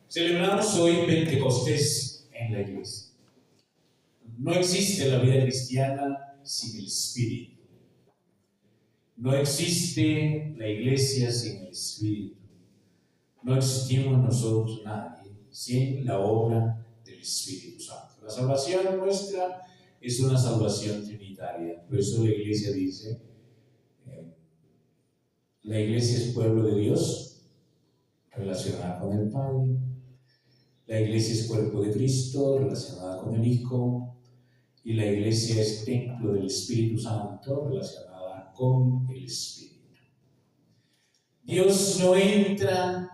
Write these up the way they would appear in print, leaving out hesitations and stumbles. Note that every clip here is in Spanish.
Celebramos hoy Pentecostés en la iglesia. No existe la vida cristiana sin el Espíritu. No existe la iglesia sin el Espíritu. No existimos nosotros nadie sin la obra del Espíritu Santo. La salvación nuestra es una salvación trinitaria. Por eso la iglesia dice, la iglesia es pueblo de Dios, relacionada con el Padre. La iglesia es cuerpo de Cristo, relacionada con el Hijo. Y la iglesia es templo del Espíritu Santo, relacionada con el Espíritu. Dios no entra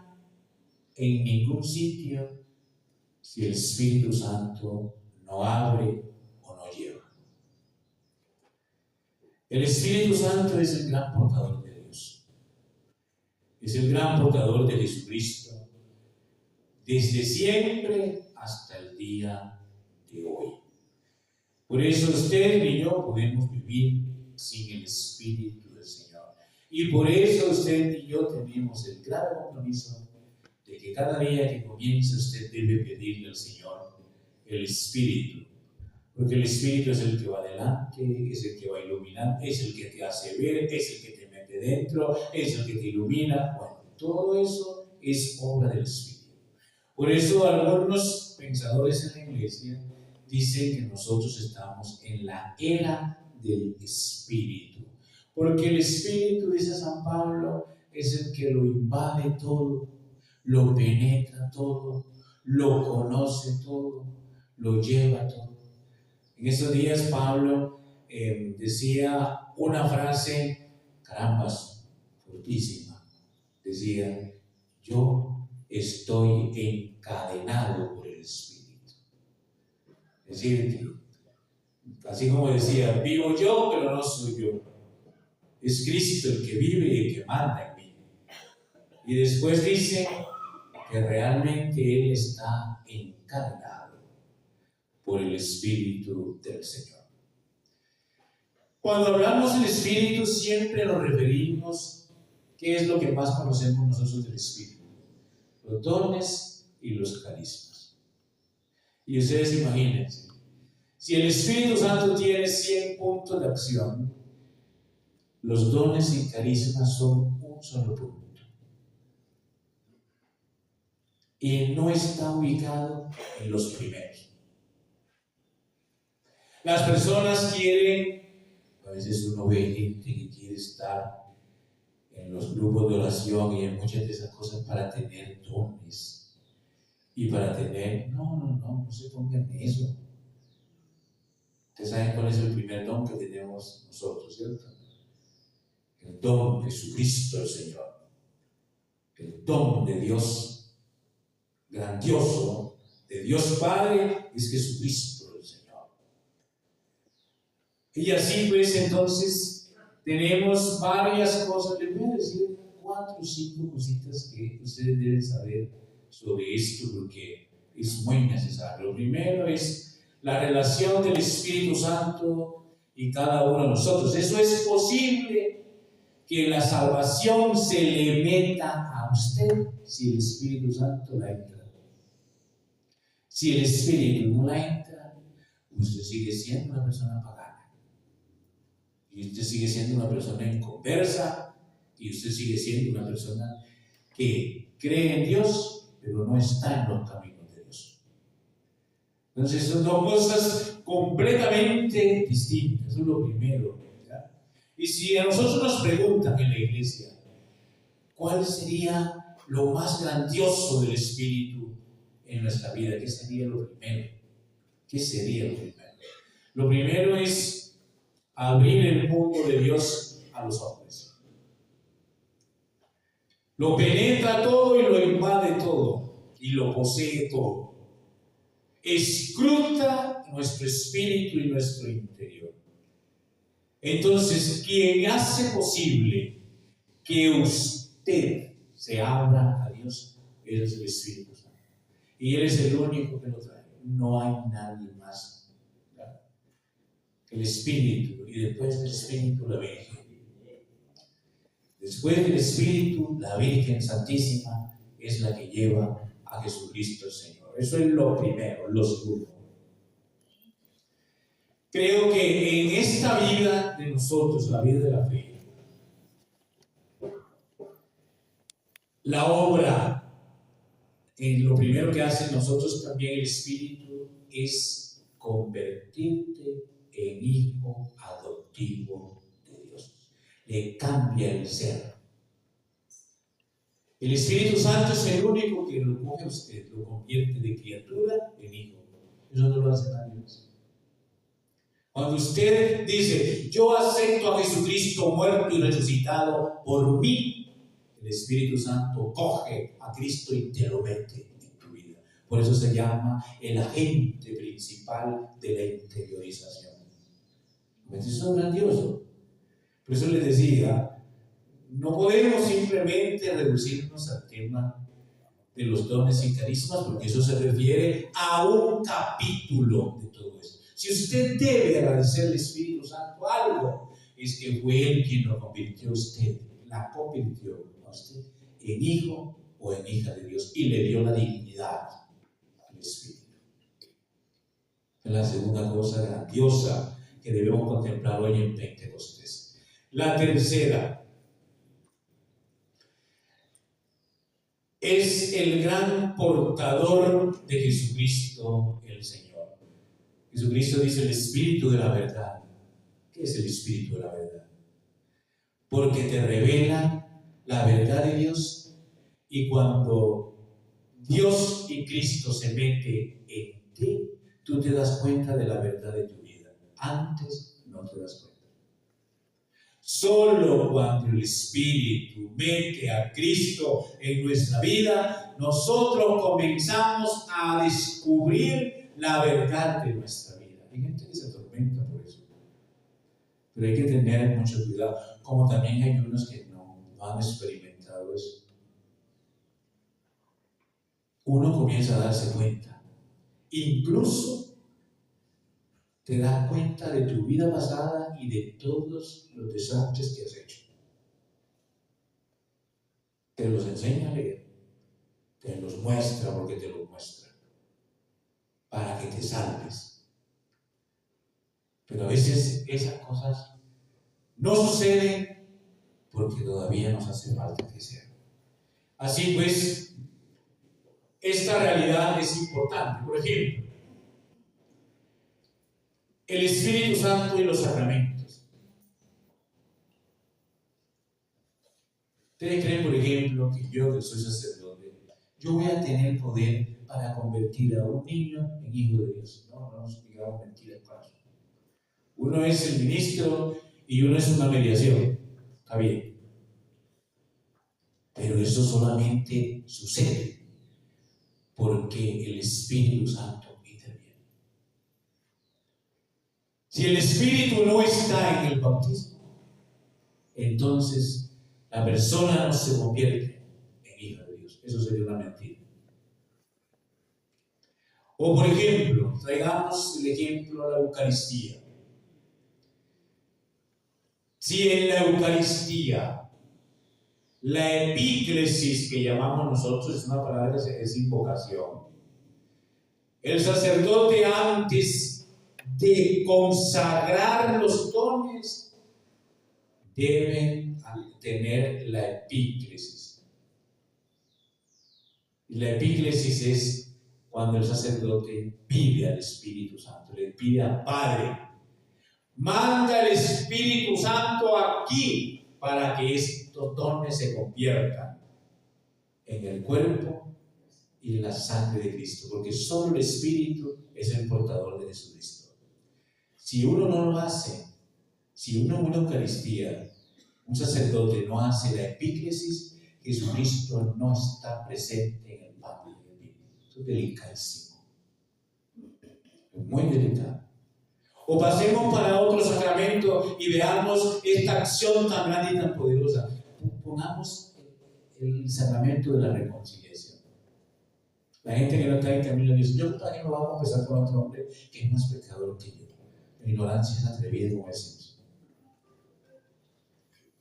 en ningún sitio si el Espíritu Santo no abre o no lleva. El Espíritu Santo es el gran portador de Dios. Es el gran portador de Jesucristo desde siempre hasta el día de hoy. Por eso usted y yo podemos vivir sin el Espíritu del Señor. Y por eso usted y yo tenemos el gran compromiso de que cada día que comience usted debe pedirle al Señor el Espíritu. Porque el Espíritu es el que va adelante, es el que va iluminando, es el que te hace ver, es el que te mete dentro, es el que te ilumina. Bueno, todo eso es obra del Espíritu. Por eso algunos pensadores en la iglesia dicen que nosotros estamos en la era del Espíritu. Porque el Espíritu, dice San Pablo, es el que lo invade todo, lo penetra todo, lo conoce todo, lo lleva todo. En estos días Pablo decía una frase, carambas, fortísima. Decía, yo estoy encadenado por el Espíritu. Es decir, así como decía, vivo yo, pero no soy yo. Es Cristo el que vive y el que manda en mí. Y después dice que realmente Él está encadenado por el Espíritu del Señor. Cuando hablamos del Espíritu siempre nos referimos, ¿qué es lo que más conocemos nosotros del Espíritu? Los dones y los carismas. Y ustedes imagínense, si el Espíritu Santo tiene 100 puntos de acción, los dones y carismas son un solo punto. Y no está ubicado en los primeros. Las personas quieren, a veces uno ve gente que quiere estar en los grupos de oración y en muchas de esas cosas para tener dones. Y para tener, no se pongan en eso. Ustedes saben cuál es el primer don que tenemos nosotros, ¿cierto? El don de Jesucristo el Señor. El don de Dios grandioso, de Dios Padre, es Jesucristo el Señor. Y así pues entonces tenemos varias cosas. Les voy a decir 4 o 5 cositas que ustedes deben saber sobre esto porque es muy necesario. Lo primero es la relación del Espíritu Santo y cada uno de nosotros. Eso es posible que la salvación se le meta a usted si el Espíritu Santo la entra. Si el Espíritu no la entra, usted sigue siendo una persona pagana. Y usted sigue siendo una persona inconversa. Y usted sigue siendo una persona que cree en Dios, pero no está en los caminos de Dios. Entonces son 2 cosas completamente distintas. Eso es lo primero. ¿Ya? Y si a nosotros nos preguntan en la iglesia, ¿cuál sería lo más grandioso del Espíritu en nuestra vida? ¿Qué sería lo primero? ¿Qué sería lo primero? Lo primero es abrir el mundo de Dios a los hombres. Lo penetra todo y lo invade todo y lo posee todo. Escruta nuestro espíritu y nuestro interior. Entonces, quien hace posible que usted se abra a Dios es el Espíritu Santo. Y Él es el único que lo trae. No hay nadie más. ¿Verdad? El Espíritu, y después del Espíritu la Virgen. Después del Espíritu, la Virgen Santísima es la que lleva a a Jesucristo el Señor. Eso es lo primero. Lo segundo, creo que en esta vida de nosotros, la vida de la fe, la obra, lo primero que hace en nosotros también el Espíritu es convertirte en hijo adoptivo de Dios. Le cambia el ser. El Espíritu Santo es el único que lo coge a usted, lo convierte de criatura en hijo. Eso no lo hace nadie más. Cuando usted dice, yo acepto a Jesucristo muerto y resucitado por mí, el Espíritu Santo coge a Cristo y te lo mete en tu vida. Por eso se llama el agente principal de la interiorización. Eso es grandioso. Por eso les decía, no podemos simplemente reducirnos al tema de los dones y carismas, porque eso se refiere a un capítulo de todo eso. Si usted debe agradecer al Espíritu Santo algo, es que fue Él quien lo convirtió a usted, la convirtió a usted en hijo o en hija de Dios y le dio la dignidad al Espíritu. Es la segunda cosa grandiosa que debemos contemplar hoy en Pentecostés. La tercera es el gran portador de Jesucristo el Señor. Jesucristo dice el Espíritu de la verdad. ¿Qué es el Espíritu de la verdad? Porque te revela la verdad de Dios, y cuando Dios y Cristo se mete en ti, tú te das cuenta de la verdad de tu vida. Antes no te das cuenta. Solo cuando el Espíritu mete a Cristo en nuestra vida, nosotros comenzamos a descubrir la verdad de nuestra vida. Hay gente que se atormenta por eso. Pero hay que tener mucho cuidado. Como también hay unos que no han experimentado eso. Uno comienza a darse cuenta. Incluso te das cuenta de tu vida pasada y de todos los desastres que has hecho. Te los enseña a leer. Te los muestra porque te los muestra. Para que te salves. Pero a veces esas cosas no suceden porque todavía nos hace falta que sean. Así pues, esta realidad es importante. Por ejemplo, el Espíritu Santo y los sacramentos. ¿Ustedes creen, por ejemplo, que yo, que soy sacerdote, yo voy a tener poder para convertir a un niño en hijo de Dios? No, no nos digamos mentiras para eso. Uno es el ministro y uno es una mediación. Está bien. Pero eso solamente sucede porque el Espíritu Santo interviene. Si el Espíritu no está en el bautismo, entonces la persona no se convierte en hija de Dios. Eso sería una mentira. O por ejemplo, traigamos el ejemplo a la Eucaristía. Si en la Eucaristía la epíclesis que llamamos nosotros, es una palabra, es invocación. El sacerdote, antes de consagrar los dones, debe tener la epíclesis. Y la epíclesis es cuando el sacerdote pide al Espíritu Santo, le pide al Padre: manda el Espíritu Santo aquí para que estos dones se conviertan en el cuerpo y en la sangre de Cristo, porque solo el Espíritu es el portador de Jesucristo. Si uno no lo hace, si uno en una Eucaristía, un sacerdote no hace la epíclesis, Jesucristo no está presente en el pan y en el vino. Eso es delicadísimo. Es muy delicado. O pasemos para otro sacramento y veamos esta acción tan grande y tan poderosa. Pongamos el sacramento de la reconciliación. La gente que no está en camino dice: yo también lo voy a confesar con otro hombre que es más pecador que yo. La ignorancia es atrevida, como decimos.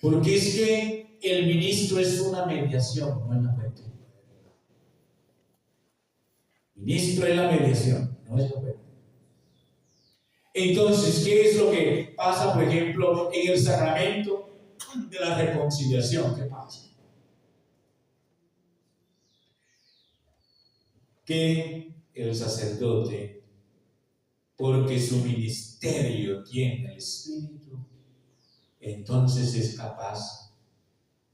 Porque es que el ministro es una mediación, no es la fuente. Ministro de la mediación, no es lo bueno. Entonces, ¿qué es lo que pasa, por ejemplo, en el sacramento de la reconciliación? ¿Qué pasa? Que el sacerdote, porque su ministerio tiene el Espíritu, entonces es capaz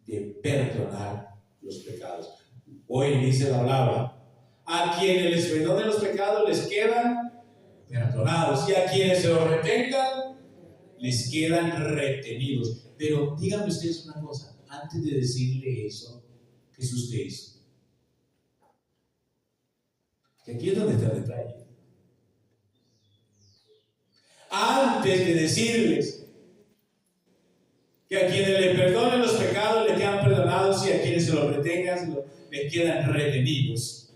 de perdonar los pecados. Hoy dice la palabra, a quienes les perdonen los pecados les quedan perdonados, y a quienes se los retengan les quedan retenidos. Pero díganme ustedes una cosa, antes de decirle eso, ¿qué es usted hizo? Que aquí es donde está el detalle. Antes de decirles que a quienes le perdonen los pecados le quedan perdonados, y a quienes se los retengan les quedan retenidos,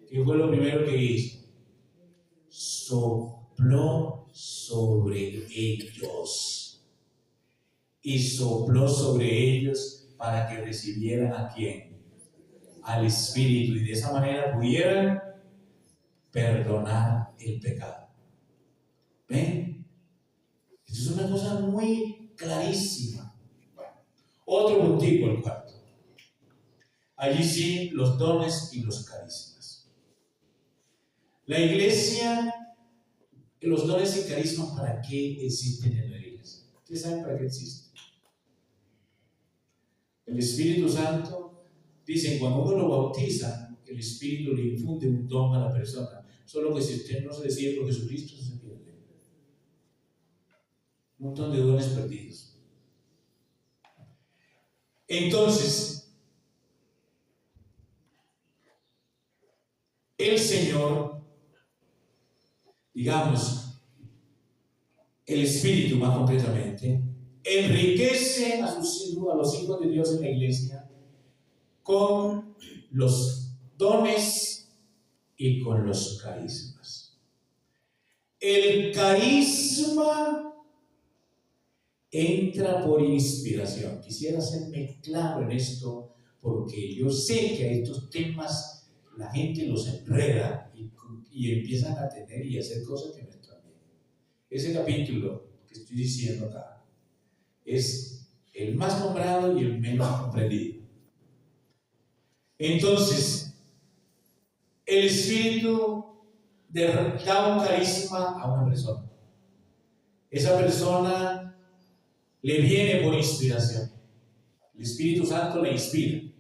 ¿qué fue lo primero que hizo? Sopló sobre ellos, y sopló sobre ellos para que recibieran ¿a quién? Al Espíritu, y de esa manera pudieran perdonar el pecado. ¿Ven? Esto es una cosa muy clarísima. Bueno, otro puntico, el cuarto. Allí sí, los dones y los carismas. La iglesia, los dones y carismas, ¿para qué existen en la iglesia? ¿Ustedes saben para qué existen? El Espíritu Santo, dicen, cuando uno lo bautiza, el Espíritu le infunde un don a la persona. Solo que si usted no se decide por Jesucristo, se pierde. Un montón de dones perdidos. Entonces, el Señor, digamos, el Espíritu más concretamente, enriquece a los hijos de Dios en la iglesia con los dones y con los carismas. El carisma entra por inspiración. Quisiera hacerme claro en esto, porque yo sé que a estos temas la gente los enreda y empiezan a tener y hacer cosas que no están bien. Ese capítulo que estoy diciendo acá es el más nombrado y el menos comprendido. Entonces, el Espíritu da un carisma a una persona. Esa persona le viene por inspiración. El Espíritu Santo le inspira.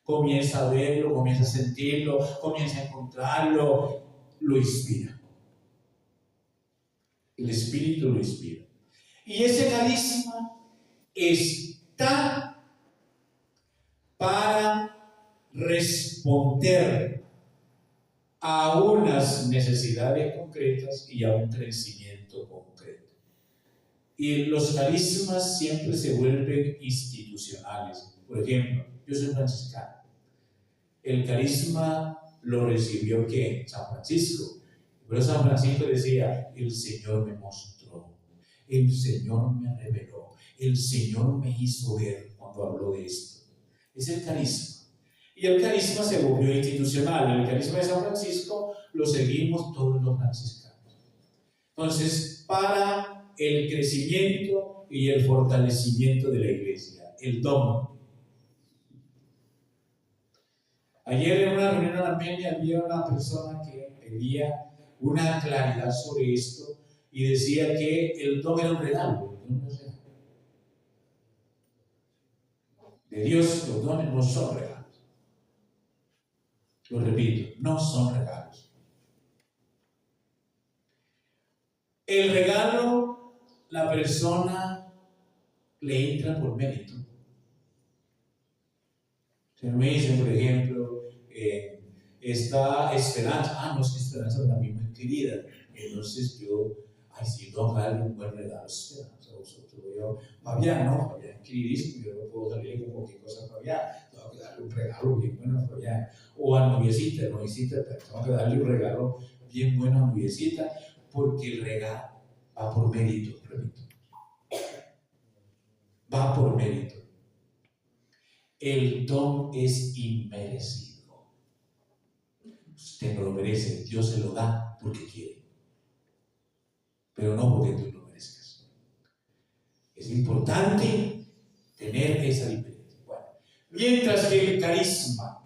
Comienza a verlo, comienza a sentirlo, comienza a encontrarlo, lo inspira. El Espíritu lo inspira. Y ese carisma está para responder a unas necesidades concretas y a un crecimiento concreto. Y los carismas siempre se vuelven institucionales. Por ejemplo, yo soy franciscano. El carisma lo recibió ¿quién? San Francisco. Pero San Francisco decía, el Señor me mostró, el Señor me reveló, el Señor me hizo ver cuando habló de esto. Es el carisma. Y el carisma se volvió institucional. El carisma de San Francisco lo seguimos todos los franciscanos. Entonces, para el crecimiento y el fortalecimiento de la iglesia, el don. Ayer en una reunión en Armenia había una persona que pedía una claridad sobre esto y decía que el don era un regalo. De Dios los dones no son regalos. Lo repito, no son regalos. El regalo, la persona le entra por mérito. Se me dice, por ejemplo, está Esperanza. No, es que Esperanza también es muy querida. Entonces yo, si no darle un buen regalo a Esperanza, vosotros, yo, Fabián, no, Fabián es queridísimo, yo no puedo salir con cualquier cosa a Fabián, tengo que darle un regalo bien bueno a Fabián. O a noviecita, tengo que darle un regalo bien bueno a noviecita, porque el regalo va por mérito, repito. Va por mérito. El don es inmerecido. Usted no lo merece, Dios se lo da porque quiere, pero no porque tú lo merezcas. Es importante tener esa diferencia. Bueno, mientras que el carisma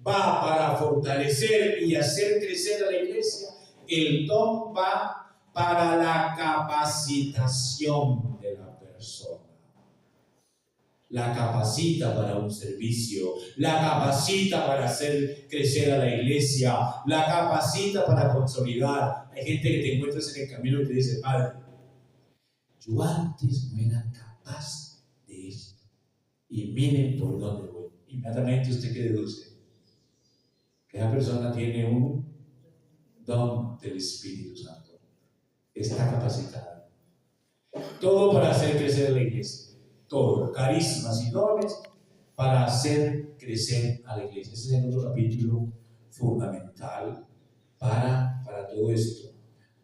va para fortalecer y hacer crecer a la iglesia, el don va para la capacitación de la persona. La capacita para un servicio, la capacita para hacer crecer a la iglesia, la capacita para consolidar. Hay gente que te encuentras en el camino y te dice: Padre, yo antes no era capaz de esto, y miren por dónde voy. Inmediatamente usted que deduce que esa persona tiene un don del Espíritu Santo, está capacitada. Todo para hacer crecer a la iglesia. Todo, carismas y dones para hacer crecer a la iglesia. Ese es el otro capítulo fundamental para todo esto.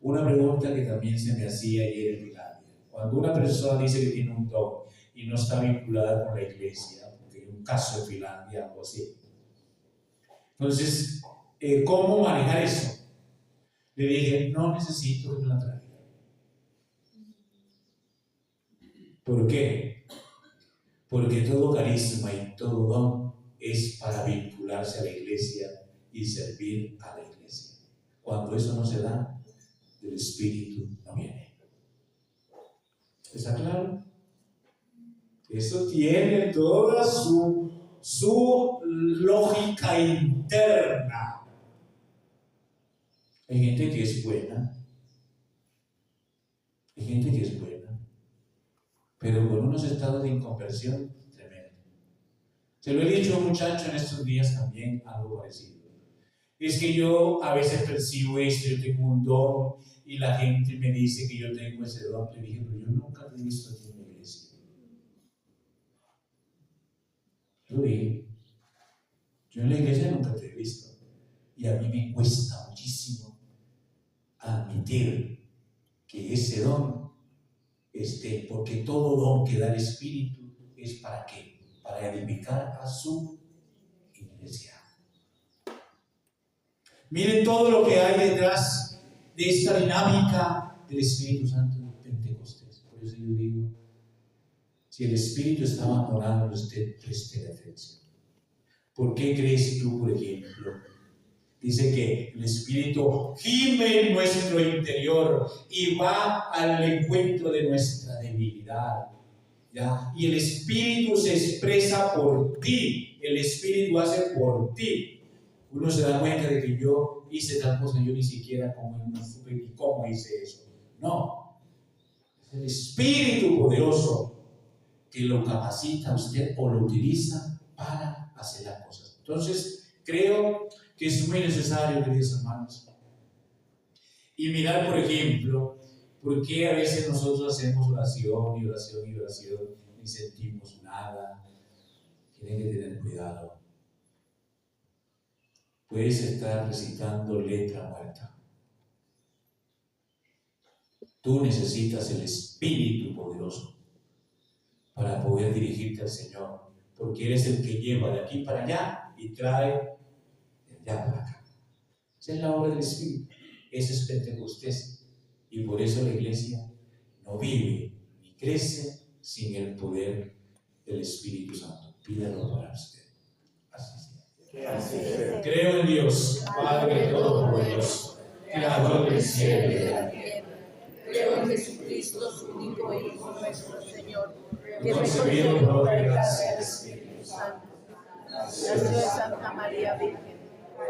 Una pregunta que también se me hacía ayer en Finlandia: cuando una persona dice que tiene un don y no está vinculada con la iglesia, porque hay un caso en Finlandia, algo así. Entonces, ¿cómo manejar eso? Le dije: no necesito que me la traiga. ¿Por qué? Porque todo carisma y todo don es para vincularse a la iglesia y servir a la iglesia. Cuando eso no se da, del Espíritu no viene. ¿Está claro? Eso tiene toda su lógica interna. Hay gente que es buena, hay gente que es buena, pero con unos estados de inconversión tremendo. Se lo he dicho a un muchacho en estos días también, algo parecido. Es que yo a veces percibo esto, yo tengo un don y la gente me dice que yo tengo ese don. Le dije: pero yo nunca te he visto aquí en la iglesia. Yo dije: yo en la iglesia nunca te he visto. Y a mí me cuesta muchísimo admitir que ese don esté, porque todo don que da el Espíritu es ¿para qué? Para edificar a su iglesia. Miren todo lo que hay detrás de esta dinámica del Espíritu Santo en Pentecostés. Por eso yo digo: si el Espíritu está abandonado, usted preste atención. ¿Por qué crees tú, por ejemplo? Dice que el Espíritu gime en nuestro interior y va al encuentro de nuestra debilidad, ¿ya? Y el Espíritu se expresa por ti, el Espíritu hace por ti. Uno se da cuenta de que yo hice tal cosa, yo ni siquiera no supe ni cómo hice eso. No, es el Espíritu poderoso que lo capacita a usted o lo utiliza para hacer las cosas. Entonces, creo que es muy necesario, queridos hermanos, y mirar, por ejemplo, por qué a veces nosotros hacemos oración y oración y oración, ni sentimos nada. Tienen que tener cuidado. Puedes estar recitando letra muerta. Tú necesitas el Espíritu poderoso para poder dirigirte al Señor, porque eres el que lleva de aquí para allá y trae de allá para acá. Esa es la obra del Espíritu. Eso es Pentecostés. Y por eso la iglesia no vive ni crece sin el poder del Espíritu Santo. Pídalo para usted. Así sea. Creo en Dios, Padre Todopoderoso, Creador del cielo y de la tierra. Creo en Jesucristo, su único Hijo, nuestro Señor, que concebido por obra y gracia del del Espíritu Santo. Nació de Santa María Virgen.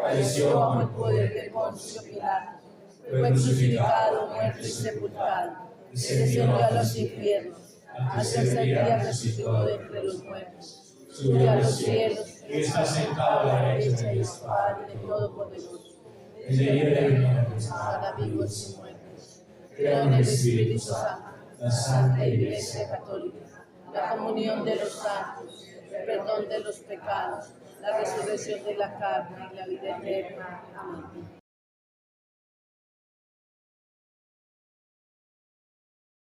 Padeció Bajo el poder de Poncio Pilato. Fue crucificado, muerto y sepultado. Descendió a los infiernos. Al tercer día resucitó de entre los muertos. Subió a los cielos y está sentado a la derecha de Dios Padre Todopoderoso. desde ahí de venir a Para vivos y muertos. Creo en el Espíritu Santo, la Santa Iglesia Católica, la comunión de los santos, el perdón de los pecados, la resurrección de la carne y la vida eterna. Amén.